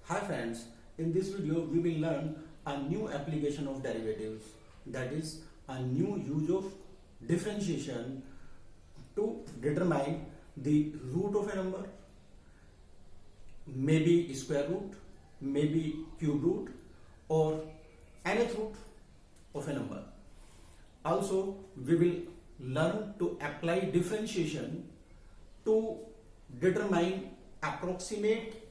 Hi friends, in this video we will learn a new application of derivatives, that is a new use of differentiation to determine the root of a number, maybe square root, maybe cube root or nth root of a number. Also we will learn to apply differentiation to determine approximate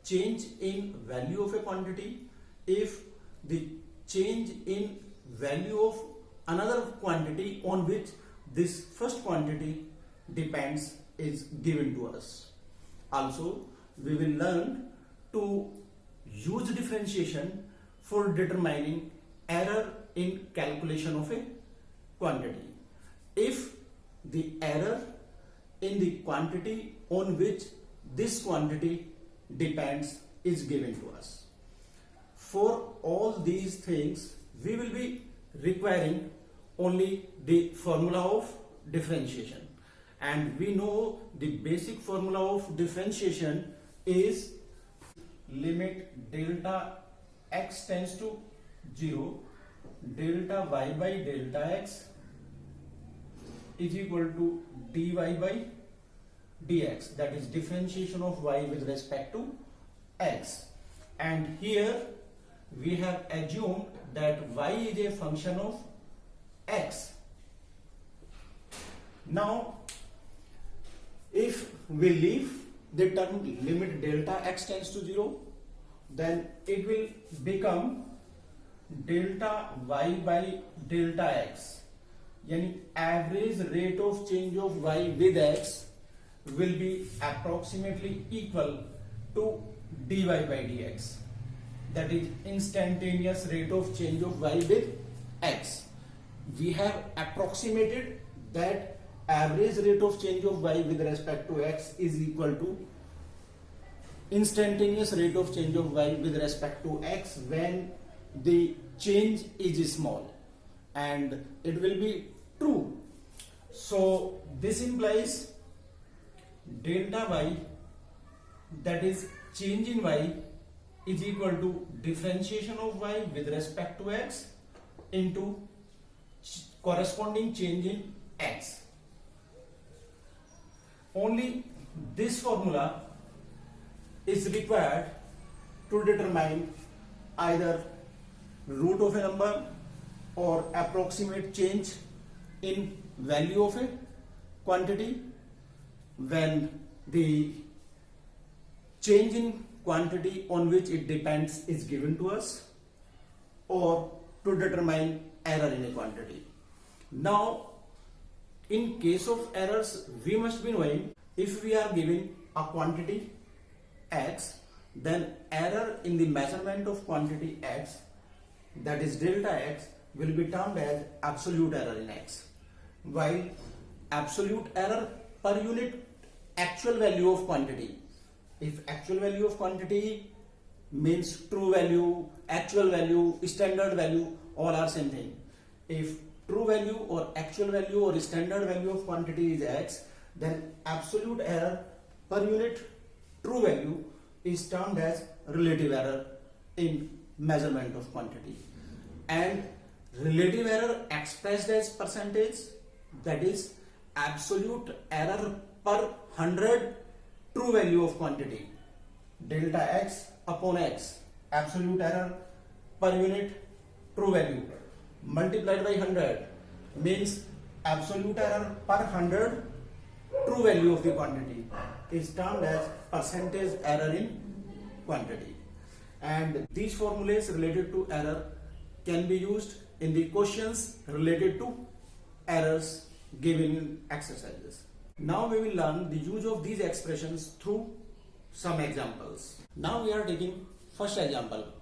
change in value of a quantity if the change in value of another quantity on which this first quantity depends is given to us. Also, we will learn to use differentiation for determining error in calculation of a quantity. If the error in the quantity on which this quantity depends is given to us. For all these things, we will be requiring only the formula of differentiation, and we know the basic formula of differentiation is limit delta x tends to 0, delta y by delta x is equal to dy by dx, that is differentiation of y with respect to x. And here we have assumed that y is a function of x. Now if we leave the term limit delta x tends to 0, then it will become delta y by delta x, yani average rate of change of y with x will be approximately equal to dy by dx, that is instantaneous rate of change of y with x. We have approximated that average rate of change of y with respect to x is equal to instantaneous rate of change of y with respect to x when the change is small, and it will be true. So this implies delta y, that is change in y, is equal to differentiation of y with respect to x into corresponding change in x. Only this formula is required to determine either root of a number or approximate change in value of a quantity when the change in quantity on which it depends is given to us, or to determine error in a quantity. Now in case of errors, we must be knowing if we are giving a quantity x, then error in the measurement of quantity x, that is delta x, will be termed as absolute error in x, while absolute error per unit actual value of quantity, if actual value of quantity means true value, actual value, standard value, all are same thing. If true value or actual value or standard value of quantity is x, then absolute error per unit true value is termed as relative error in measurement of quantity. And relative error expressed as percentage, that is absolute error per 100 true value of quantity, delta x upon x, absolute error per unit true value multiplied by 100 means absolute error per 100 true value of the quantity is termed as percentage error in quantity. And these formulas related to error can be used in the questions related to errors given in exercises. Now we will learn the use of these expressions through some examples. Now we are taking first example,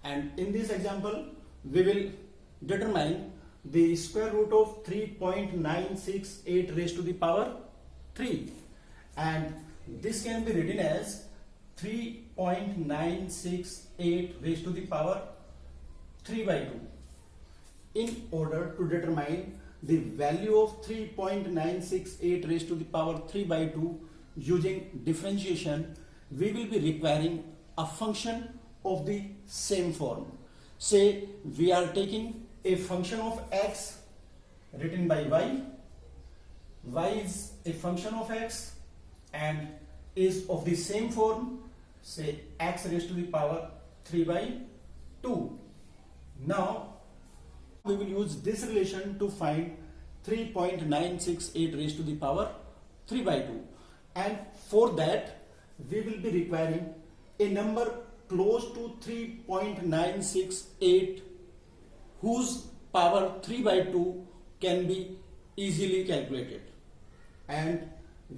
and in this example we will determine the square root of 3.968 raised to the power 3, and this can be written as 3.968 raised to the power 3 by 2. In order to determine the value of 3.968 raised to the power 3 by 2 using differentiation, we will be requiring a function of the same form. Say we are taking a function of x written by y is a function of x and is of the same form, say x raised to the power 3 by 2. Now we will use this relation to find 3.968 raised to the power 3 by 2, and for that we will be requiring a number close to 3.968 whose power 3 by 2 can be easily calculated, and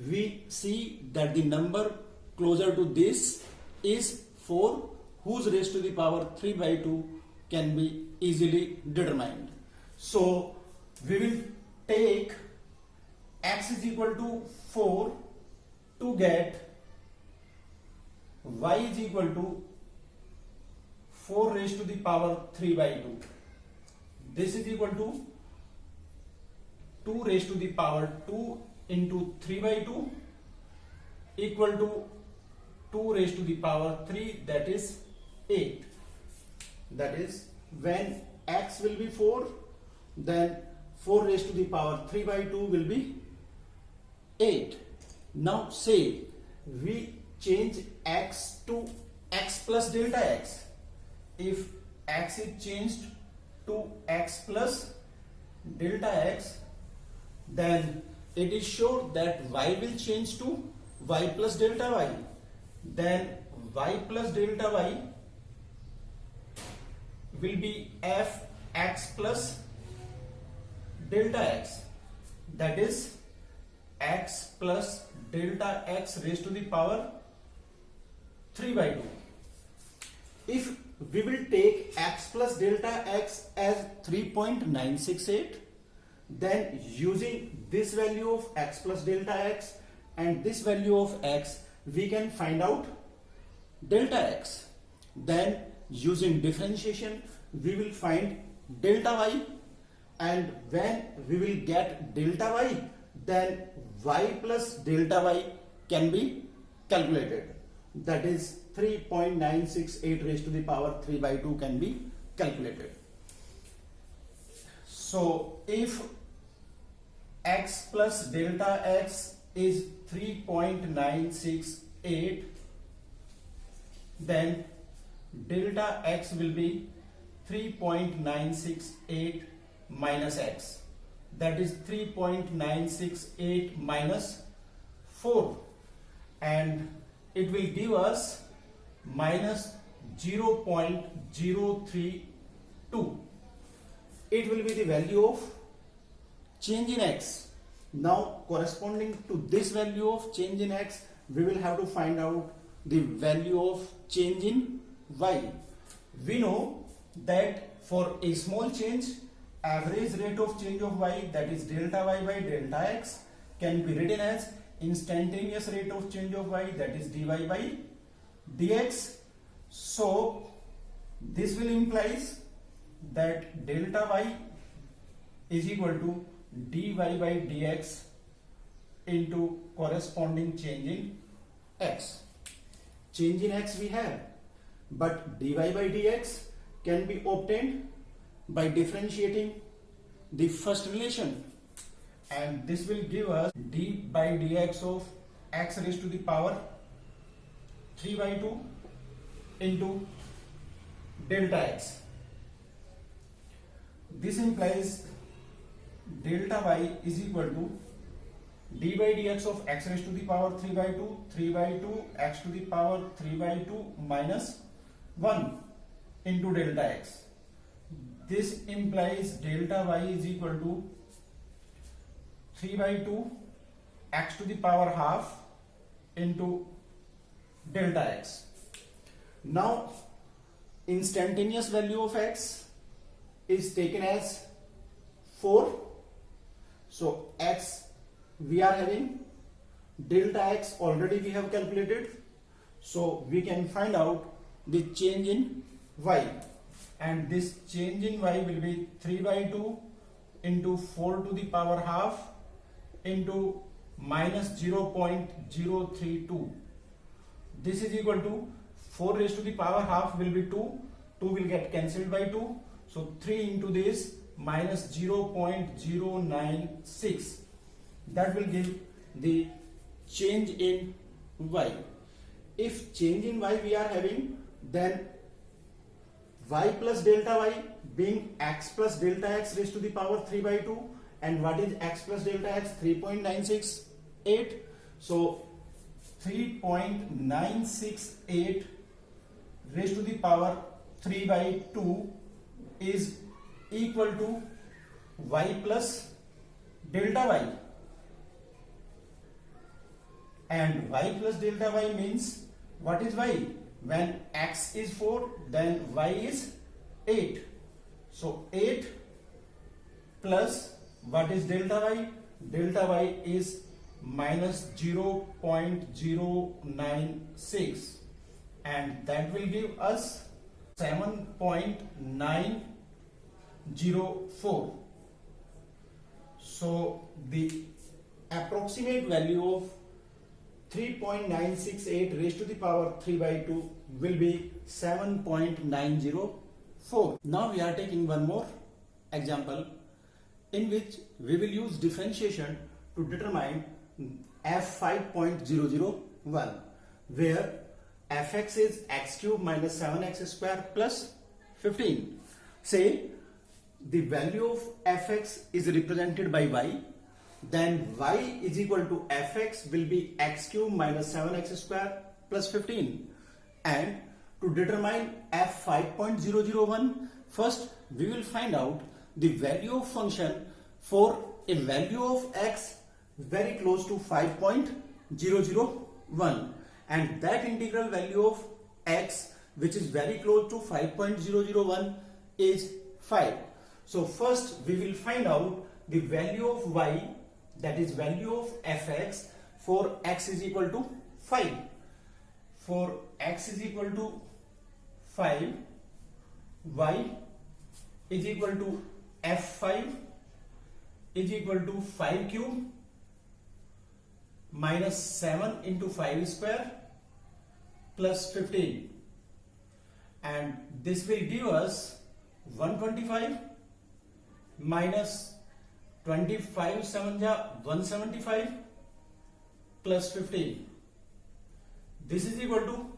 we see that the number closer to this is 4 whose raised to the power 3 by 2 can be easily determined. So we will take x is equal to 4 to get y is equal to 4 raised to the power 3 by 2. This is equal to 2 raised to the power 2 into 3 by 2 equal to 2 raised to the power 3, that is 8. That is, when x will be 4, then 4 raised to the power 3 by 2 will be 8. Now say we change x to x plus delta x. If x is changed to x plus delta x, then it is sure that y will change to y plus delta y. Then y plus delta y will be f x plus delta x, that is x plus delta x raised to the power 3 by 2. If we will take x plus delta x as 3.968, then using this value of x plus delta x and this value of x, we can find out delta x. Then using differentiation we will find delta y, and when we will get delta y, then y plus delta y can be calculated. That is 3.968 raised to the power 3 by 2 can be calculated. So if x plus delta x is 3.968, then delta x will be 3.968 minus x, that is 3.968 minus 4, and it will give us minus 0.032. It will be the value of change in x. Now corresponding to this value of change in x, we will have to find out the value of change in y. We know that for a small change, average rate of change of y, that is delta y by delta x, can be written as instantaneous rate of change of y, that is dy by dx. So this will implies that delta y is equal to dy by dx into corresponding change in x. Change in x we have, but dy by dx can be obtained by differentiating the first relation, and this will give us d by dx of x raised to the power 3 by 2 into delta x. This implies delta y is equal to d by dx of x raised to the power 3 by 2, 3 by 2 x to the power 3 by 2 minus 1 into delta x. This implies delta y is equal to 3 by 2 x to the power half into delta x. Now instantaneous value of x is taken as 4. So x we are having, delta x already we have calculated, so we can find out the change in y, and this change in y will be 3 by 2 into 4 to the power half into minus 0.032. This is equal to 4 raised to the power half will be 2. 2 will get cancelled by 2. So 3 into this minus 0.096. That will give the change in y. If change in y we are having, then y plus delta y being x plus delta x raised to the power 3 by 2. And what is x plus delta x? 3.968. So 3.968 raised to the power 3 by 2 is equal to y plus delta y. And y plus delta y means, what is y? When x is 4, then y is 8. So 8 plus what is delta y? Delta y is minus 0.096, and that will give us 7.904. So the approximate value of 3.968 raised to the power 3 by 2 will be 7.904. Now we are taking one more example in which we will use differentiation to determine f5.001, where fx is x cube minus 7x square plus 15. Say the value of fx is represented by y, then y is equal to fx will be x cube minus 7x square plus 15. And to determine f5.001, first we will find out the value of function for a value of x very close to 5.001, and that integral value of x which is very close to 5.001 is 5. So first we will find out the value of y, that is value of fx for x is equal to 5. For x is equal to 5, y is equal to f5 is equal to 5 cube minus 7 into 5 square plus 15, and this will give us 125 minus 25 7 ja 175 plus 15. This is equal to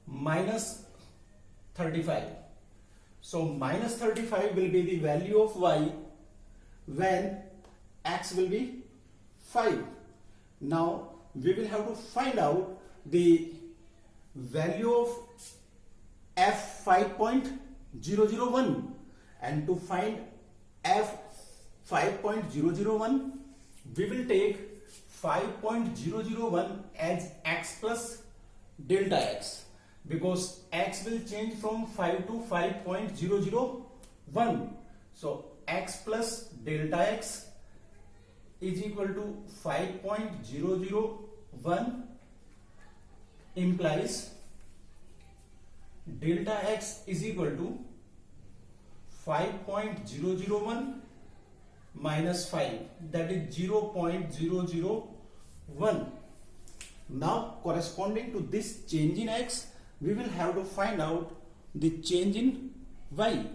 minus 35. So minus 35 will be the value of y when x will be 5. Now we will have to find out the value of f5.001, and to find f5.001 we will take 5.001 as x plus delta x, because x will change from 5 to 5.001. So x plus delta x is equal to 5.001 implies delta x is equal to 5.001 minus 5, that is 0.001. Now corresponding to this change in x, we will have to find out the change in y,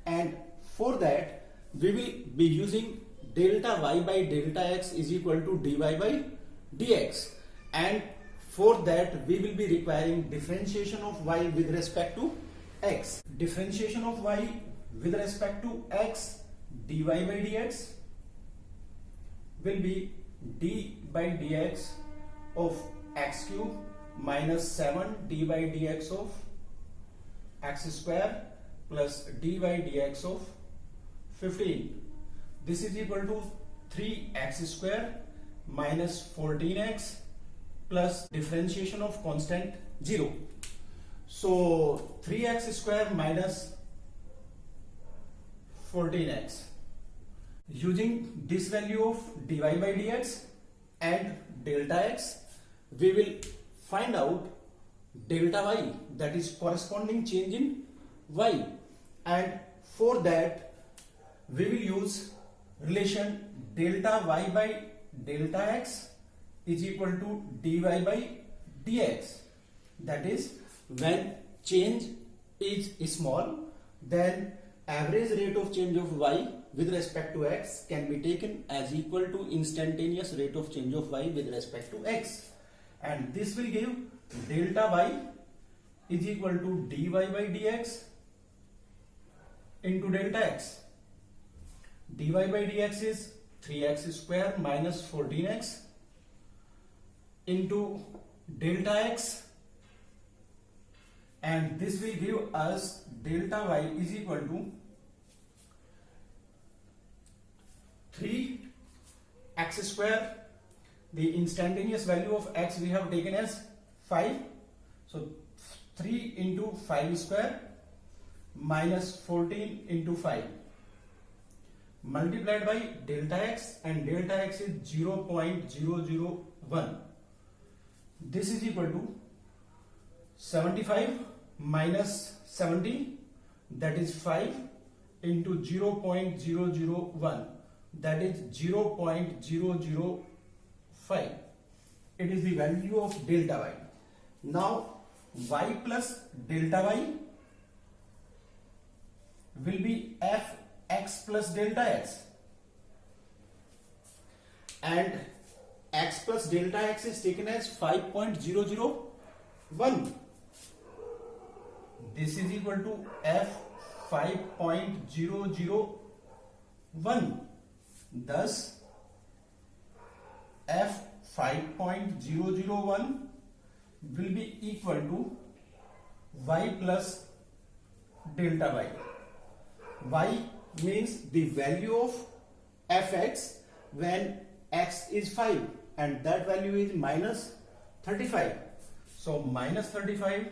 and for that we will be using delta y by delta x is equal to dy by dx, and for that we will be requiring differentiation of y with respect to x. Differentiation of y with respect to x, dy by dx will be d by dx of x cube minus 7 d by dx of x square plus d by dx of 15. This is equal to 3x square minus 14x plus differentiation of constant 0. So 3x square minus 14x. Using this value of dy by dx and delta x, we will find out delta y, that is corresponding change in y, and for that we will use relation delta y by delta x is equal to dy by dx, that is when change is small, then average rate of change of y with respect to x can be taken as equal to instantaneous rate of change of y with respect to x, and this will give delta y is equal to dy by dx into delta x. dy by dx is 3x square minus 14x into delta x, and this will give us delta y is equal to 3x square. The instantaneous value of x we have taken as 5, so 3 into 5 square minus 14 into 5 multiplied by delta x, and delta x is 0.001. This is equal to 75 minus 70, that is 5, into 0.001, that is 0.005. It is the value of delta y. Now y plus delta y will be fx plus delta x, and x plus delta x is taken as 5.001. This is equal to f 5.001. Thus f 5.001 will be equal to y plus delta y. Y means the value of fx when x is 5, and that value is minus 35. So minus 35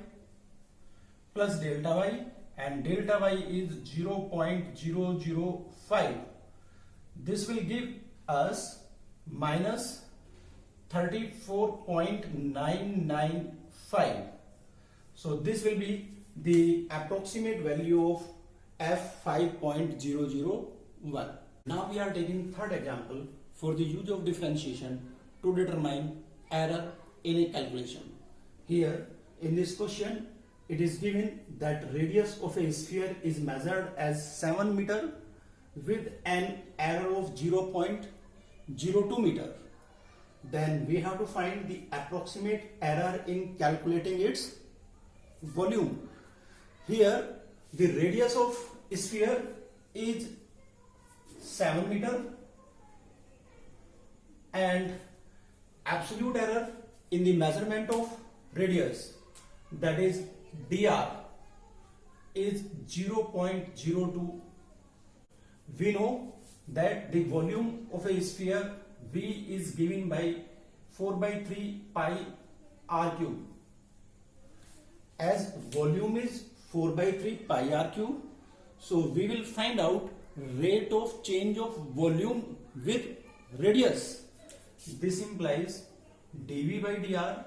plus delta y, and delta y is 0.005. This will give us minus 34.995. So this will be the approximate value of f 5.001. Now we are taking third example for the use of differentiation to determine error in a calculation. Here in this question it is given that radius of a sphere is measured as 7 meter with an error of 0.02 meter. Then we have to find the approximate error in calculating its volume. Here the radius of sphere is 7 meter, and absolute error in the measurement of radius, that is dr, is 0.02. We know that the volume of a sphere V is given by 4 by 3 pi r cube. As volume is 4 by 3 pi r cube, so we will find out rate of change of volume with radius. This implies dV by dr,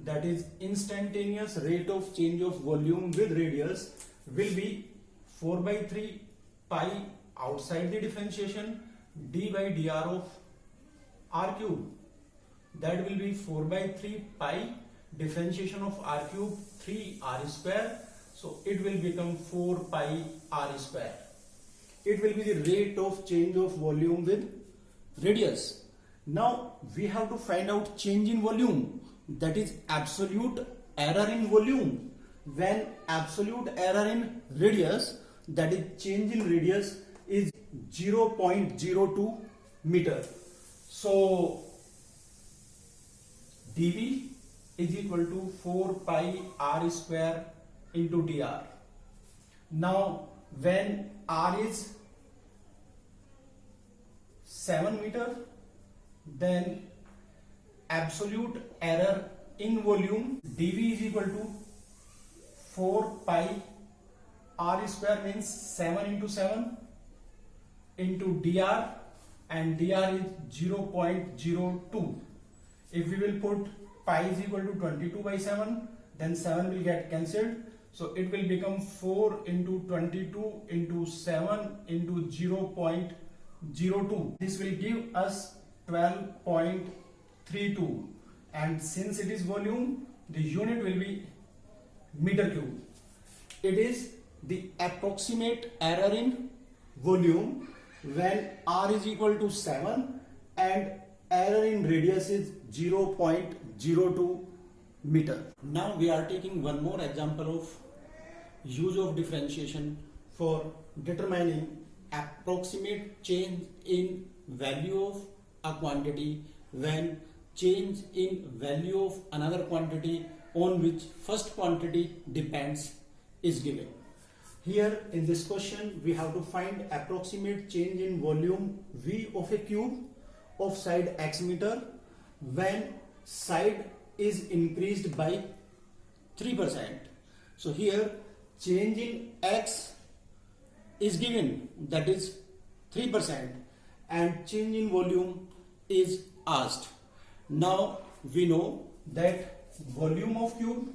that is instantaneous rate of change of volume with radius, will be 4 by 3 pi outside the differentiation d by dr of r cube. That will be 4 by 3 pi differentiation of r cube 3 r square. So it will become 4 pi r square. It will be the rate of change of volume with radius. Now we have to find out change in volume, that is absolute error in volume. When absolute error in radius, that is change in radius, is 0.02 meter. So dV is equal to 4 pi r square into dr. Now when r is 7 meter, then absolute error in volume dV is equal to 4 pi r square, means 7 into 7 into dr, and dr is 0.02. If we will put pi is equal to 22 by 7, then 7 will get cancelled. So it will become 4 into 22 into 7 into 0.02. This will give us 12.32, and since it is volume, the unit will be meter cube. It is the approximate error in volume when r is equal to 7 and error in radius is 0.02 meter. Now we are taking one more example of use of differentiation for determining approximate change in value of a quantity when change in value of another quantity on which first quantity depends is given. Here in this question we have to find approximate change in volume V of a cube of side x meter when side is increased by 3%. So here change in x is given, that is 3%, and change in volume is asked. Now we know that volume of cube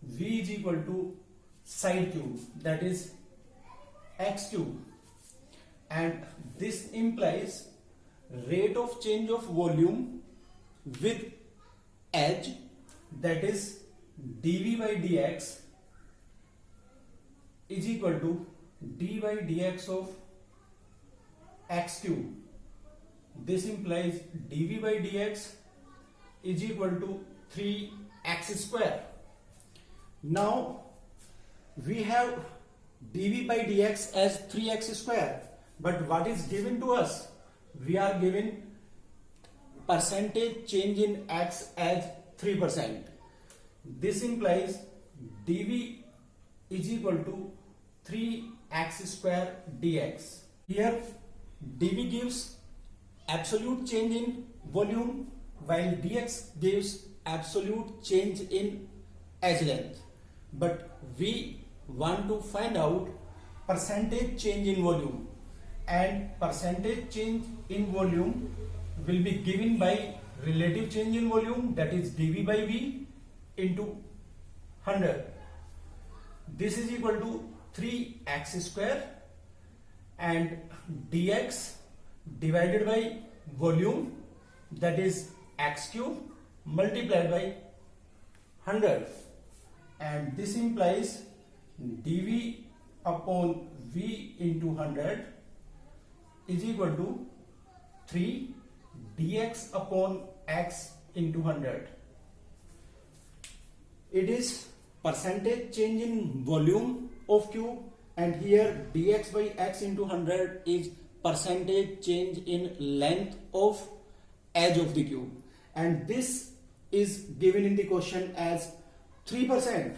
V is equal to side cube, that is x cube, and this implies rate of change of volume with edge, that is dV by dx is equal to d by dx of x cube. This implies dV by dx is equal to 3x square. Now we have dV by dx as 3x square, but what is given to us? We are given percentage change in x as 3%. This implies dV is equal to 3x square dx. Here dV gives absolute change in volume while dx gives absolute change in edge length. But we want to find out percentage change in volume, and percentage change in volume will be given by relative change in volume, that is dV by V into 100. This is equal to 3x square, and dx divided by volume, that is x cube, multiplied by 100, and this implies dV upon V into 100 is equal to 3 dx upon x into 100. It is percentage change in volume of cube, and here dx by x into 100 is percentage change in length of edge of the cube, and this is given in the question as 3%.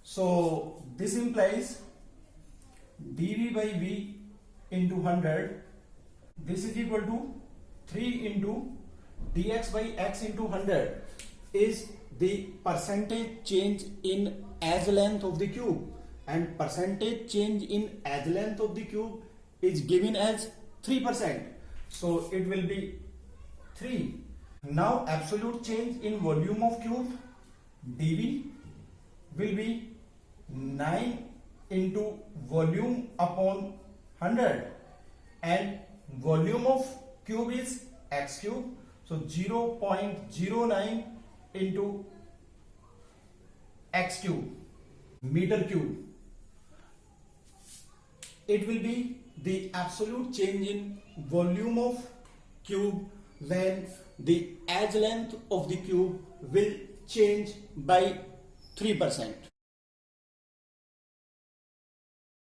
So this implies dV by V into 100, this is equal to 3 into dx by x into 100 is the percentage change in edge length of the cube, and percentage change in edge length of the cube is given as 3%. So it will be 3. Now absolute change in volume of cube dV will be 9 into volume upon 100, and volume of cube is x cube, so 0.09 into x cube meter cube. It will be the absolute change in volume of cube when the edge length of the cube will change by 3%.